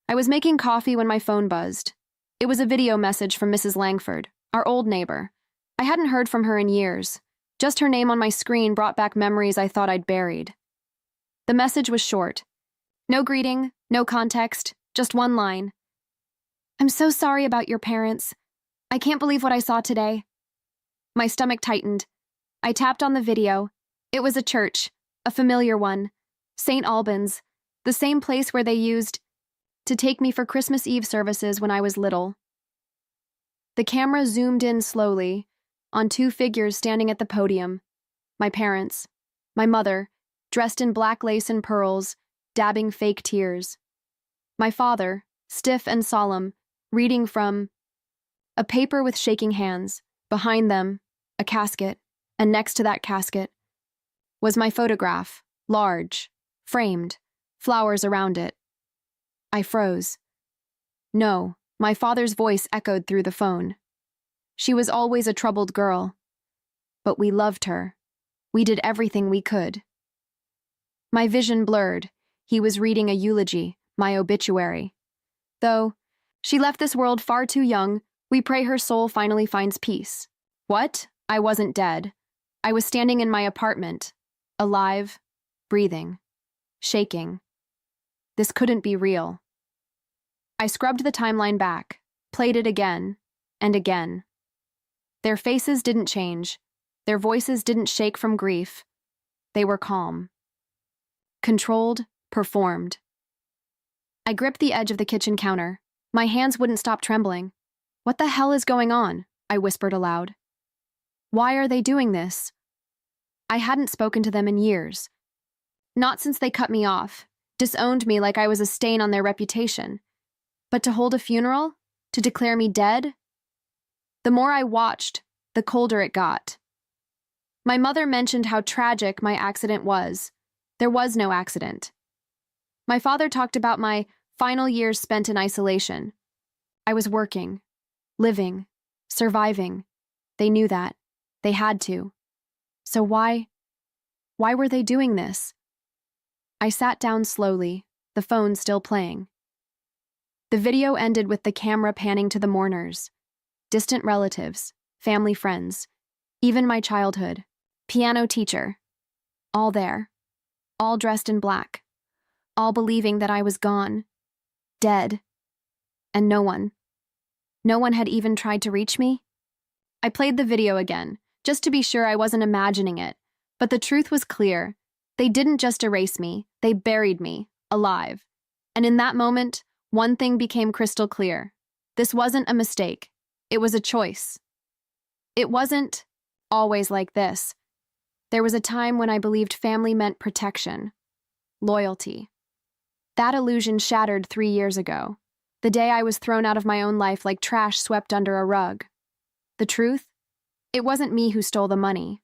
I was making coffee when my phone buzzed. It was a video message from Mrs. Langford, our old neighbor. I hadn't heard from her in years. Just her name on my screen brought back memories I thought I'd buried. The message was short. No greeting, no context, just one line. "I'm so sorry about your parents. I can't believe what I saw today." My stomach tightened. I tapped on the video. It was a church, a familiar one. St. Albans, the same place where they used to take me for Christmas Eve services when I was little. The camera zoomed in slowly on two figures standing at the podium. My parents. My mother, dressed in black lace and pearls, dabbing fake tears. My father, stiff and solemn, reading from a paper with shaking hands. Behind them, a casket, and next to that casket was my photograph, large, framed, flowers around it. I froze. No, my father's voice echoed through the phone. She was always a troubled girl, but we loved her. We did everything we could. My vision blurred. He was reading a eulogy, my obituary. Though she left this world far too young, we pray her soul finally finds peace. What? I wasn't dead. I was standing in my apartment, alive, breathing, shaking. This couldn't be real. I scrubbed the timeline back, played it again, and again. Their faces didn't change. Their voices didn't shake from grief. They were calm. Controlled, performed. I gripped the edge of the kitchen counter. My hands wouldn't stop trembling. "What the hell is going on?" I whispered aloud. "Why are they doing this?" I hadn't spoken to them in years. Not since they cut me off, disowned me like I was a stain on their reputation. But to hold a funeral? To declare me dead? The more I watched, the colder it got. My mother mentioned how tragic my accident was. There was no accident. My father talked about my final years spent in isolation. I was working, living, surviving. They knew that. They had to. So why were they doing this? I sat down slowly, the phone still playing. The video ended with the camera panning to the mourners. Distant relatives, family friends, even my childhood, piano teacher. All there. All dressed in black. All believing that I was gone. Dead. And no one had even tried to reach me. I played the video again, just to be sure I wasn't imagining it. But the truth was clear. They didn't just erase me, they buried me, alive. And in that moment, one thing became crystal clear. This wasn't a mistake. It was a choice. It wasn't always like this. There was a time when I believed family meant protection, loyalty. That illusion shattered 3 years ago, the day I was thrown out of my own life like trash swept under a rug. The truth? It wasn't me who stole the money.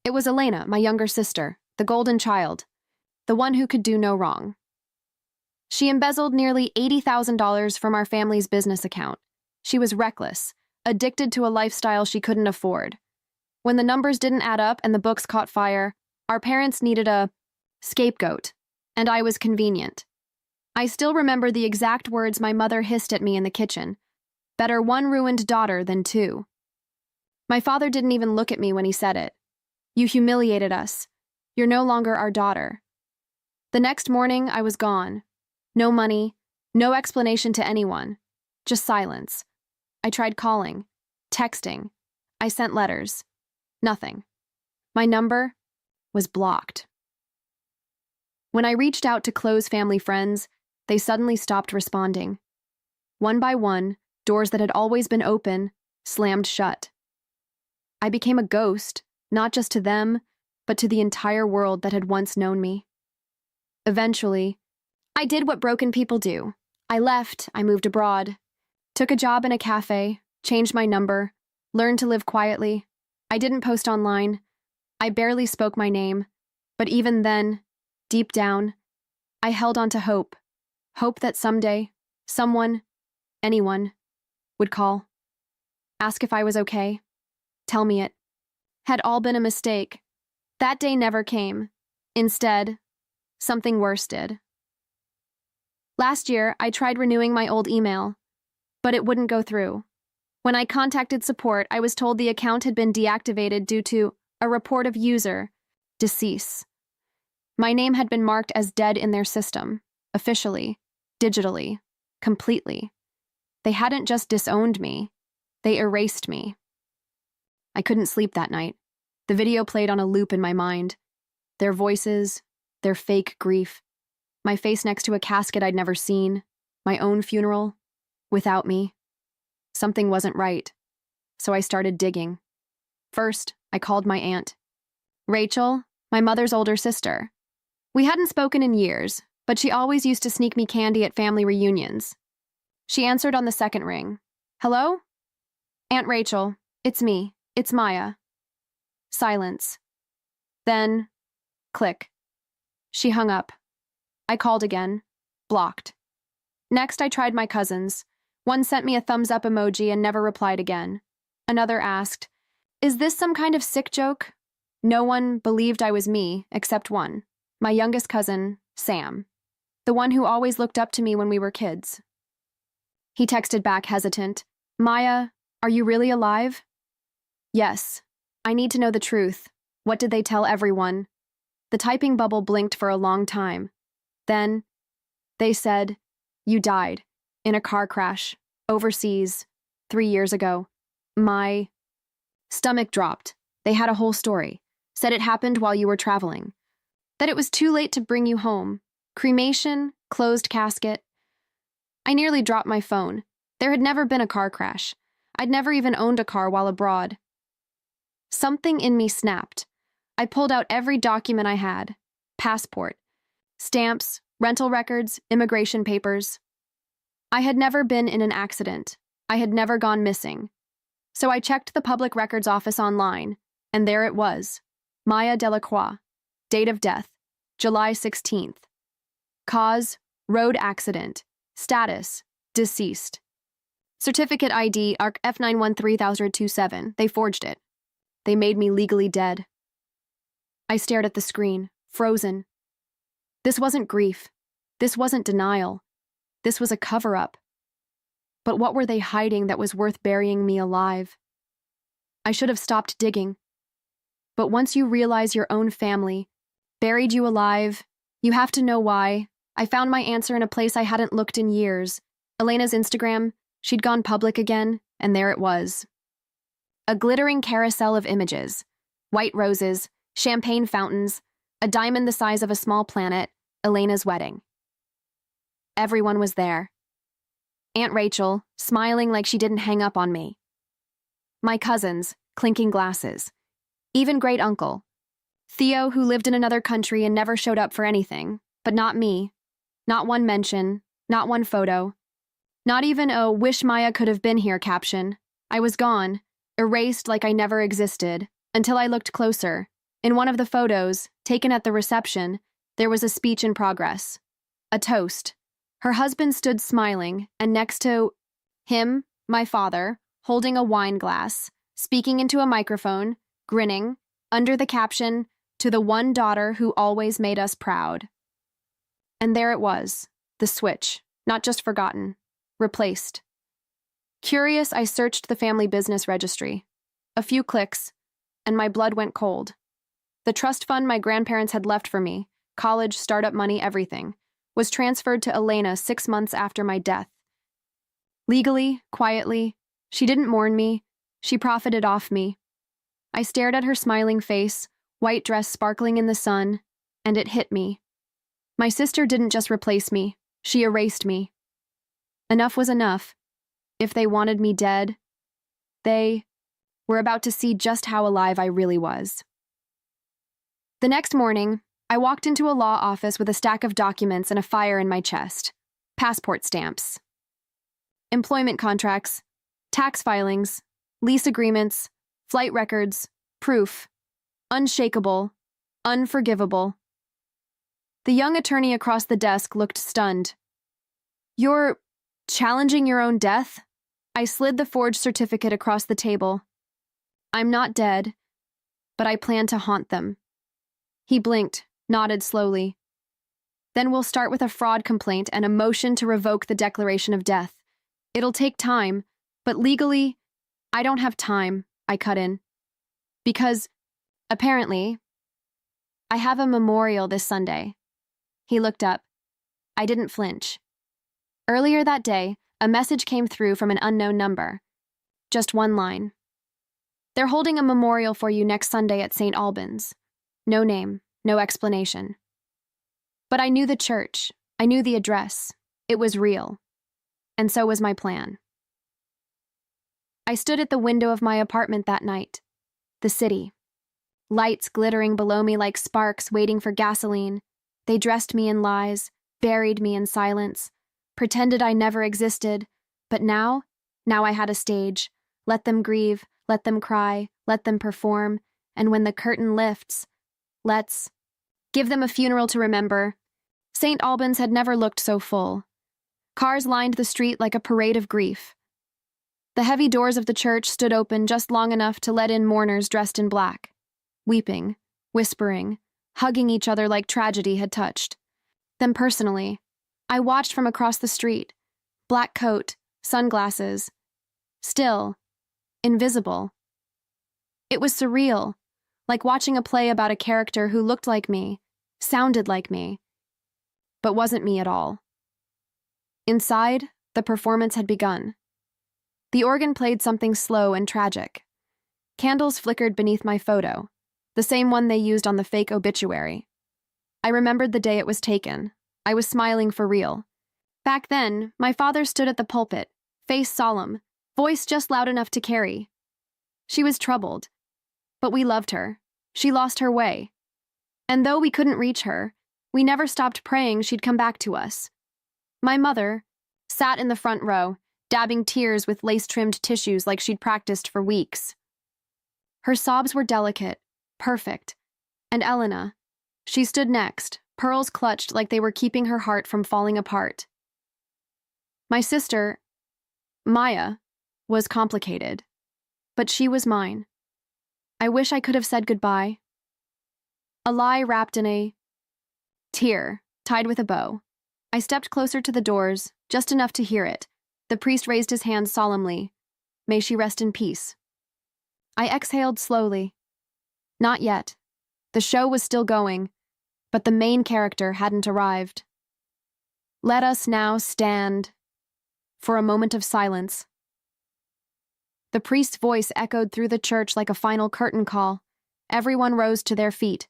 It was Elena, my younger sister, the golden child, the one who could do no wrong. She embezzled nearly $80,000 from our family's business account. She was reckless, addicted to a lifestyle she couldn't afford. When the numbers didn't add up and the books caught fire, our parents needed a scapegoat, and I was convenient. I still remember the exact words my mother hissed at me in the kitchen. "Better one ruined daughter than two." My father didn't even look at me when he said it. "You humiliated us. You're no longer our daughter." The next morning, I was gone. No money, no explanation to anyone, just silence. I tried calling, texting. I sent letters. Nothing. My number was blocked. When I reached out to close family friends, they suddenly stopped responding. One by one, doors that had always been open slammed shut. I became a ghost, not just to them, but to the entire world that had once known me. Eventually, I did what broken people do. I left, I moved abroad, took a job in a cafe, changed my number, learned to live quietly. I didn't post online. I barely spoke my name. But even then, deep down, I held on to hope. Hope that someday, someone, anyone, would call. Ask if I was okay. Tell me it had all been a mistake. That day never came. Instead, something worse did. Last year, I tried renewing my old email, but it wouldn't go through. When I contacted support, I was told the account had been deactivated due to a report of user decease. My name had been marked as dead in their system, officially, digitally, completely. They hadn't just disowned me, they erased me. I couldn't sleep that night. The video played on a loop in my mind. Their voices, their fake grief, my face next to a casket I'd never seen, my own funeral, without me. Something wasn't right, so I started digging. First, I called my aunt. Rachel, my mother's older sister. We hadn't spoken in years, but she always used to sneak me candy at family reunions. She answered on the second ring. Hello? Aunt Rachel, it's me. It's Maya. Silence. Then, click. She hung up. I called again. Blocked. Next, I tried my cousins. One sent me a thumbs-up emoji and never replied again. Another asked, is this some kind of sick joke? No one believed I was me, except one. My youngest cousin, Sam. The one who always looked up to me when we were kids. He texted back hesitant. Maya, are you really alive? Yes. I need to know the truth. What did they tell everyone? The typing bubble blinked for a long time. Then, they said, you died. In a car crash. Overseas. 3 years ago. My stomach dropped. They had a whole story. Said it happened while you were traveling. That it was too late to bring you home. Cremation, closed casket. I nearly dropped my phone. There had never been a car crash. I'd never even owned a car while abroad. Something in me snapped. I pulled out every document I had. Passport, stamps, rental records, immigration papers. I had never been in an accident. I had never gone missing. So I checked the public records office online, and there it was. Maya Delacroix. Date of death, July 16th. Cause, road accident. Status, deceased. Certificate ID, ARC F9130027. They forged it. They made me legally dead. I stared at the screen, frozen. This wasn't grief. This wasn't denial. This was a cover-up. But what were they hiding that was worth burying me alive? I should have stopped digging. But once you realize your own family buried you alive, you have to know why. I found my answer in a place I hadn't looked in years. Elena's Instagram. She'd gone public again, and there it was. A glittering carousel of images. White roses, champagne fountains, a diamond the size of a small planet, Elena's wedding. Everyone was there. Aunt Rachel, smiling like she didn't hang up on me. My cousins, clinking glasses. Even great uncle. Theo, who lived in another country and never showed up for anything, but not me. Not one mention, not one photo. Not even a "wish Maya could have been here" caption. I was gone, erased like I never existed, until I looked closer. In one of the photos, taken at the reception, there was a speech in progress. A toast. Her husband stood smiling, and next to him, my father, holding a wine glass, speaking into a microphone, grinning, under the caption, "To the one daughter who always made us proud." And there it was, the switch, not just forgotten, replaced. Curious, I searched the family business registry. A few clicks, and my blood went cold. The trust fund my grandparents had left for me, college, startup money, everything, was transferred to Elena 6 months after my death. Legally, quietly, she didn't mourn me, she profited off me. I stared at her smiling face, white dress sparkling in the sun, and it hit me. My sister didn't just replace me, she erased me. Enough was enough. If they wanted me dead, they were about to see just how alive I really was. The next morning, I walked into a law office with a stack of documents and a fire in my chest. Passport stamps. Employment contracts, tax filings, lease agreements, flight records, proof. Unshakable, unforgivable. The young attorney across the desk looked stunned. "You're challenging your own death?" I slid the forged certificate across the table. "I'm not dead, but I plan to haunt them." He blinked, nodded slowly. Then we'll start with a fraud complaint and a motion to revoke the declaration of death. It'll take time, but legally, I don't have time, I cut in. Because, apparently, I have a memorial this Sunday. He looked up. I didn't flinch. Earlier that day, a message came through from an unknown number. Just one line. They're holding a memorial for you next Sunday at St. Albans. No name, no explanation. But I knew the church. I knew the address. It was real. And so was my plan. I stood at the window of my apartment that night. The city. Lights glittering below me like sparks waiting for gasoline. They dressed me in lies, buried me in silence, pretended I never existed. But now I had a stage. Let them grieve, let them cry, let them perform, and when the curtain lifts, let's give them a funeral to remember. St. Albans had never looked so full. Cars lined the street like a parade of grief. The heavy doors of the church stood open just long enough to let in mourners dressed in black, weeping, whispering, hugging each other like tragedy had touched. Then personally, I watched from across the street, black coat, sunglasses, still, invisible. It was surreal, like watching a play about a character who looked like me, sounded like me, but wasn't me at all. Inside, the performance had begun. The organ played something slow and tragic. Candles flickered beneath my photo, the same one they used on the fake obituary. I remembered the day it was taken. I was smiling for real. Back then, my father stood at the pulpit, face solemn, voice just loud enough to carry. She was troubled, but we loved her. She lost her way. And though we couldn't reach her, we never stopped praying she'd come back to us. My mother sat in the front row, dabbing tears with lace-trimmed tissues like she'd practiced for weeks. Her sobs were delicate, perfect. And Elena, she stood next, pearls clutched like they were keeping her heart from falling apart. My sister, Maya, was complicated, but she was mine. I wish I could have said goodbye. A lie wrapped in a tear, tied with a bow. I stepped closer to the doors, just enough to hear it. The priest raised his hand solemnly. May she rest in peace. I exhaled slowly. Not yet. The show was still going, but the main character hadn't arrived. Let us now stand for a moment of silence. The priest's voice echoed through the church like a final curtain call. Everyone rose to their feet.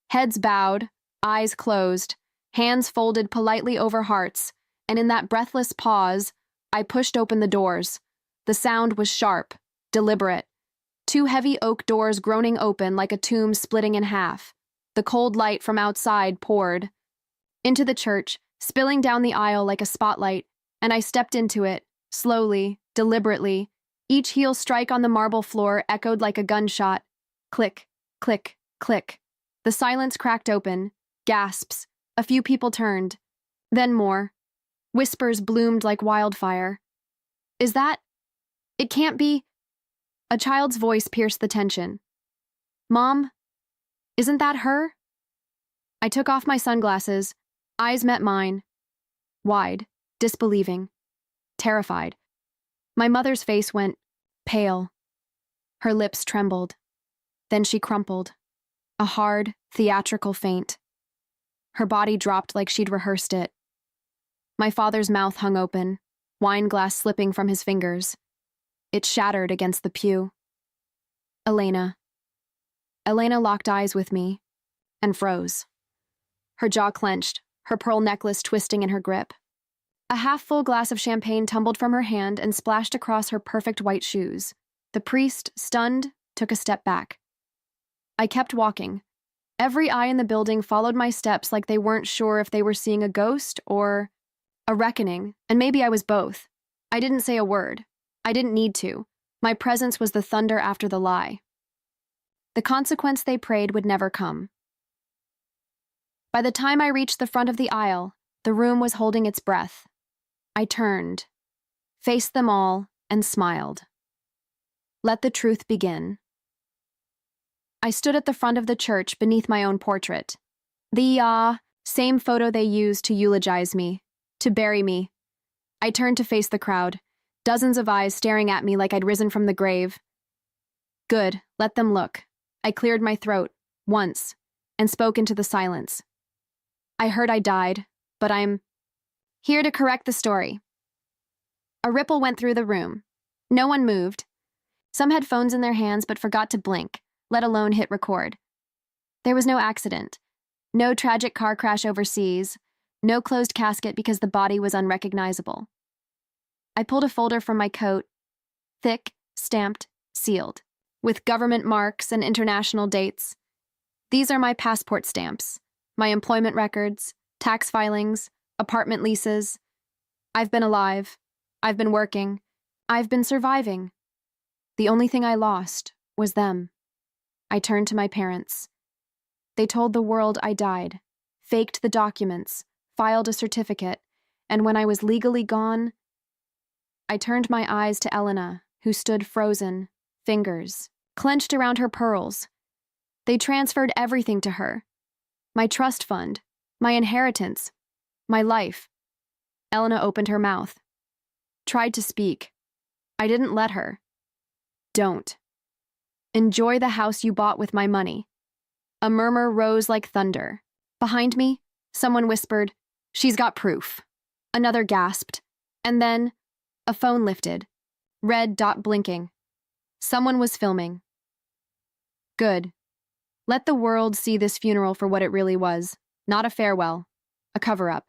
Heads bowed, eyes closed, hands folded politely over hearts, and in that breathless pause, I pushed open the doors. The sound was sharp, deliberate. Two heavy oak doors groaning open like a tomb splitting in half. The cold light from outside poured into the church, spilling down the aisle like a spotlight, and I stepped into it, slowly, deliberately. Each heel strike on the marble floor echoed like a gunshot. Click, click, click. The silence cracked open. Gasps. A few people turned. Then more. Whispers bloomed like wildfire. Is that? It can't be. A child's voice pierced the tension. Mom? Isn't that her? I took off my sunglasses. Eyes met mine. Wide, disbelieving, terrified. My mother's face went pale. Her lips trembled. Then she crumpled. A hard, theatrical faint. Her body dropped like she'd rehearsed it. My father's mouth hung open, wine glass slipping from his fingers. It shattered against the pew. Elena. Elena locked eyes with me and froze. Her jaw clenched, her pearl necklace twisting in her grip. A half-full glass of champagne tumbled from her hand and splashed across her perfect white shoes. The priest, stunned, took a step back. I kept walking. Every eye in the building followed my steps like they weren't sure if they were seeing a ghost or a reckoning, and maybe I was both. I didn't say a word. I didn't need to. My presence was the thunder after the lie. The consequence they prayed would never come. By the time I reached the front of the aisle, the room was holding its breath. I turned, faced them all, and smiled. Let the truth begin. I stood at the front of the church beneath my own portrait. The, Same photo they used to eulogize me, to bury me. I turned to face the crowd, dozens of eyes staring at me like I'd risen from the grave. Good, let them look. I cleared my throat, once, and spoke into the silence. I heard I died, but I'm here to correct the story. A ripple went through the room. No one moved. Some had phones in their hands but forgot to blink, let alone hit record. There was no accident. No tragic car crash overseas. No closed casket because the body was unrecognizable. I pulled a folder from my coat, thick, stamped, sealed, with government marks and international dates. These are my passport stamps, my employment records, tax filings, apartment leases. I've been alive. I've been working. I've been surviving. The only thing I lost was them. I turned to my parents. They told the world I died, faked the documents, filed a certificate, and when I was legally gone, I turned my eyes to Elena, who stood frozen, fingers clenched around her pearls. They transferred everything to her. My trust fund, my inheritance, my life. Elena opened her mouth. Tried to speak. I didn't let her. Don't. Enjoy the house you bought with my money. A murmur rose like thunder. Behind me, someone whispered, "She's got proof." Another gasped. And then, a phone lifted. Red dot blinking. Someone was filming. Good. Let the world see this funeral for what it really was. Not a farewell. A cover-up.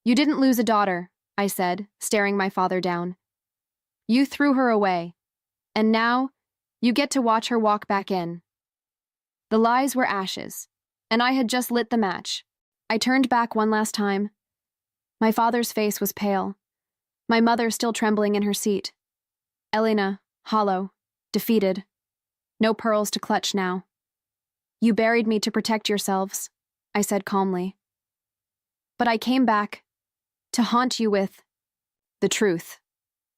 You didn't lose a daughter, I said, staring my father down. You threw her away. And now, you get to watch her walk back in. The lies were ashes, and I had just lit the match. I turned back one last time. My father's face was pale. My mother still trembling in her seat. Elena, hollow, defeated. No pearls to clutch now. You buried me to protect yourselves, I said calmly. But I came back to haunt you with the truth.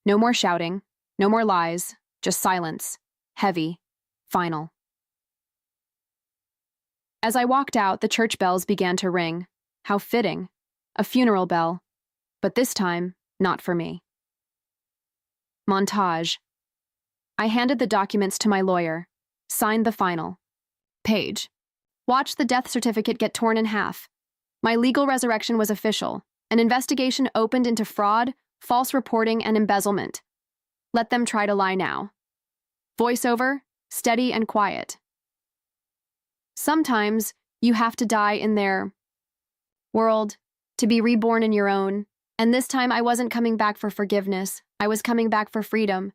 No more shouting, no more lies, just silence, heavy, final. As I walked out, the church bells began to ring. How fitting. A funeral bell. But this time, not for me. Montage. I handed the documents to my lawyer. Signed the final page. Watched the death certificate get torn in half. My legal resurrection was official. An investigation opened into fraud, false reporting, and embezzlement. Let them try to lie now. Voiceover, steady and quiet. Sometimes you have to die in their world to be reborn in your own. And this time I wasn't coming back for forgiveness. I was coming back for freedom.